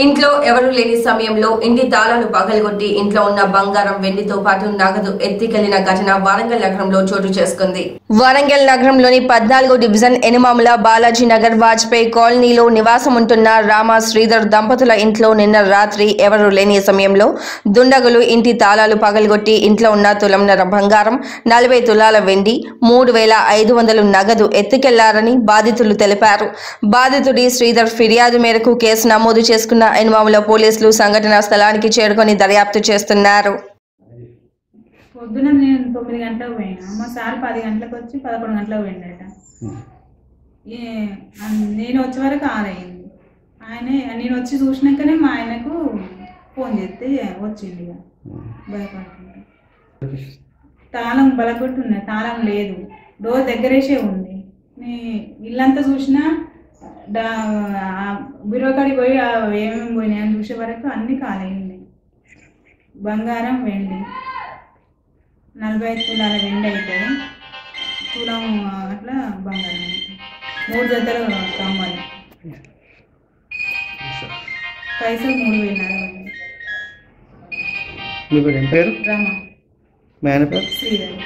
ఇంట్లో ఎవరూ లేని సమయంలో ఇంటి తాళాలు పగలగొట్టి ఇంట్లో ఉన్న బంగారం వెండితో పాటు నగదు ఎత్తికెళ్లిన ఘటన వరంగల్ నగరంలో చోటు చేసుకుంది. వరంగల్ నగరంలోని 14వ డివిజన్ ఎనిమాముల బాలాజీ నగర్ వాజ్పేయి కాలనీలో నివాసం ఉంటున్న రామ శ్రీధర్ దంపతుల ఇంట్లో నిన్న రాత్రి ఎవరూ లేని సమయంలో దుండగులు ఇంటి తాళాలు పగలగొట్టి ఇంట్లో ఉన్న తులంన్నర బంగారం, 40 తులాల వెండి, 3,500 నగదు ఎత్తుకెళ్లారని బాధితులు తెలిపారు. బాధితుడి శ్రీధర్ ఫిర్యాదు మేరకు కేసు నమోదు చేసుకున్న ఎనిమాముల పోలీసులు సంఘటనా స్థలానికి చేరుకొని దర్యాప్తు చేస్తున్నారు. పొద్దున నేను 9 గంటలకు పోయినా, మా సార్ 10 గంటలకు వచ్చి 11 గంటలకు పోయిండట. నేను వచ్చే వరకు ఆరైంది. నేను వచ్చి చూసినాకనే మా ఆయనకు ఫోన్ చేస్తే వచ్చింది. భయపడుతుంది. తాళం బలగొట్టున్నాయి, తాళం లేదు, డోర్ దగ్గరేసే ఉంది. ఇల్లంతా చూసినా బిరోకాడికి పోయి ఏమేమి పోయినాయి అని చూసే వరకు అన్ని ఖాళీ ఉన్నాయి. బంగారం, వెండి 45 తులాల వెండి అయితే తులం అట్లా బంగారం, 3 జతలు కమ్మలు, పైసలు 3,000. రమ శ్రీధర్.